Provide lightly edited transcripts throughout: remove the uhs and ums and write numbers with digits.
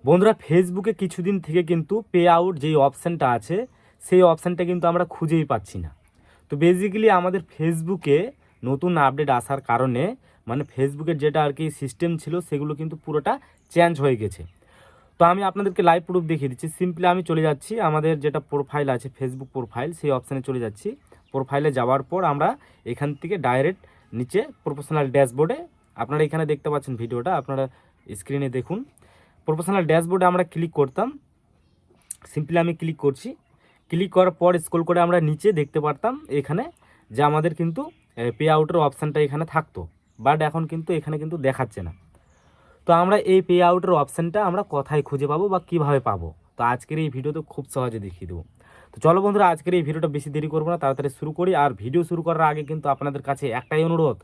বন্ধুরা, ফেসবুকে কিছুদিন থেকে কিন্তু পে আউট যেই অপশানটা আছে সেই অপশানটা কিন্তু আমরা খুঁজেই পাচ্ছি না। তো বেসিক্যালি আমাদের ফেসবুকে নতুন আপডেট আসার কারণে মানে ফেসবুকের যেটা আর কি সিস্টেম ছিল সেগুলো কিন্তু পুরোটা চেঞ্জ হয়ে গেছে। তো আমি আপনাদেরকে লাইভ প্রুফ দেখিয়ে দিচ্ছি। সিম্পলি আমি চলে যাচ্ছি আমাদের যেটা প্রোফাইল আছে, ফেসবুক প্রোফাইল, সেই অপশানে চলে যাচ্ছি। প্রোফাইলে যাওয়ার পর আমরা এখান থেকে ডাইরেক্ট নিচে প্রফেশনাল ড্যাশবোর্ডে, আপনারা এখানে দেখতে পাচ্ছেন ভিডিওটা, আপনারা স্ক্রিনে দেখুন। প্রফেশনাল ড্যাশবোর্ডে আমরা ক্লিক করতাম। সিম্পলি আমি ক্লিক করছি। ক্লিক করার পর স্ক্রল করে আমরা নিচে দেখতে পারতাম এখানে যে আমাদের কিন্তু পে আউটের অপশানটা এখানে থাকতো, বাট এখন কিন্তু এখানে কিন্তু দেখাচ্ছে না। তো আমরা এই পে আউটের অপশানটা আমরা কোথায় খুঁজে পাবো বা কীভাবে পাবো, তো আজকের এই ভিডিওতে খুব সহজে দেখিয়ে দেবো। তো চলো বন্ধুরা, আজকের এই ভিডিওটা বেশি দেরি করবো না, তাড়াতাড়ি শুরু করি। আর ভিডিও শুরু করার আগে কিন্তু আপনাদের কাছে একটাই অনুরোধ,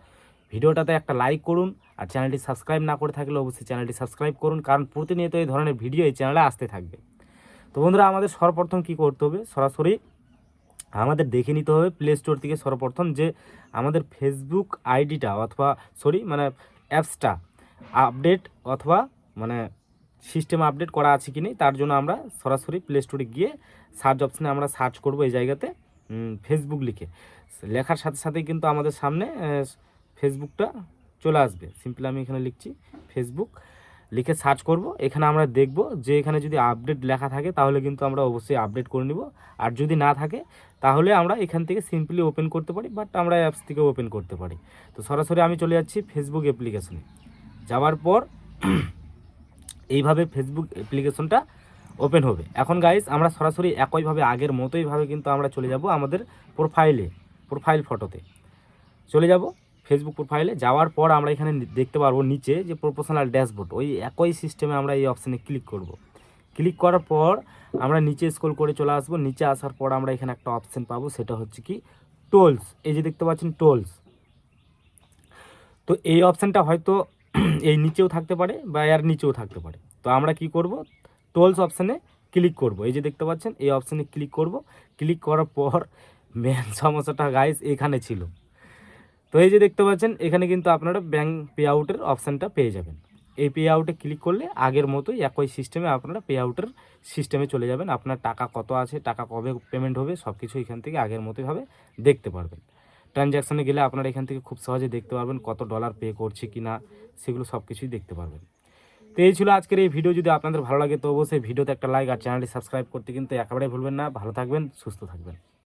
ভিডিওটাতে একটা লাইক করুন, আর চ্যানেলটি সাবস্ক্রাইব না করে থাকলে অবশ্যই চ্যানেলটি সাবস্ক্রাইব করুন, কারণ প্রতিনিয়ত এই ধরনের ভিডিও এই চ্যানেলে আসতে থাকবে। তো বন্ধুরা, আমাদের সর্বপ্রথম কী করতে হবে, সরাসরি আমাদের দেখে নিতে হবে প্লে স্টোর থেকে সর্বপ্রথম যে আমাদের ফেসবুক আইডিটা অথবা মানে অ্যাপসটা আপডেট অথবা মানে সিস্টেম আপডেট করা আছে কি নেই, তার জন্য আমরা সরাসরি প্লে স্টোরে গিয়ে সার্চ অপশানে আমরা সার্চ করব এই জায়গাতে ফেসবুক লিখে। লেখার সাথে সাথেই কিন্তু আমাদের সামনে ফেসবুকটা চলে আসবে। সিম্পলি আমি এখানে লিখছি ফেসবুক, লিখে সার্চ করব। এখানে আমরা দেখব যে এখানে যদি আপডেট লেখা থাকে তাহলে কিন্তু আমরা অবশ্যই আপডেট করে নিব, আর যদি না থাকে তাহলে আমরা এখান থেকে সিম্পলি ওপেন করতে পারি, বাট আমরা অ্যাপস থেকে ওপেন করতে পারি। তো সরাসরি আমি চলে যাচ্ছি ফেসবুক অ্যাপ্লিকেশনে। যাওয়ার পর এইভাবে ফেসবুক অ্যাপ্লিকেশনটা ওপেন হবে। এখন গাইস আমরা সরাসরি একইভাবে আগের মতোইভাবে কিন্তু আমরা চলে যাব আমাদের প্রোফাইল ফটোতে চলে যাব। ফেসবুক প্রোফাইলে যাওয়ার পর আমরা এখানে দেখতে পারবো নিচে যে প্রফেশনাল ড্যাশবোর্ড, ওই একই সিস্টেমে আমরা এই অপশানে ক্লিক করব। ক্লিক করার পর আমরা নিচে স্ক্রল করে চলে আসবো। নিচে আসার পর আমরা এখানে একটা অপশান পাবো, সেটা হচ্ছে কি টোলস। এই যে দেখতে পাচ্ছেন টোলস, তো এই অপশানটা হয়তো এই নিচেও থাকতে পারে বা এর নিচেও থাকতে পারে। তো আমরা কি করব, টোলস অপশানে ক্লিক করব। এই যে দেখতে পাচ্ছেন এই অপশানে ক্লিক করব। ক্লিক করার পর মেন সমস্যাটা গাইস এখানে ছিল। তো এই যে দেখতে পাচ্ছেন এখানে কিন্তু আপনারা ব্যাঙ্ক পে আউটের অপশানটা পেয়ে যাবেন। এই পে আউটে ক্লিক করলে আগের মতোই একই সিস্টেমে আপনারা পে আউটের সিস্টেমে চলে যাবেন। আপনার টাকা কত আছে, টাকা কবে পেমেন্ট হবে, সব কিছু এখান থেকে আগের মতোইভাবে দেখতে পারবেন। ট্রানজ্যাকশানে গেলে আপনারা এখান থেকে খুব সহজে দেখতে পারবেন কত ডলার পে করছে কি না, সেগুলো সব কিছুই দেখতে পারবেন। তো এই ছিল আজকের এই ভিডিও। যদি আপনাদের ভালো লাগে তো অবশ্যই ভিডিওতে একটা লাইক আর চ্যানেলটি সাবস্ক্রাইব করতে কিন্তু একেবারেই ভুলবেন না। ভালো থাকবেন, সুস্থ থাকবেন।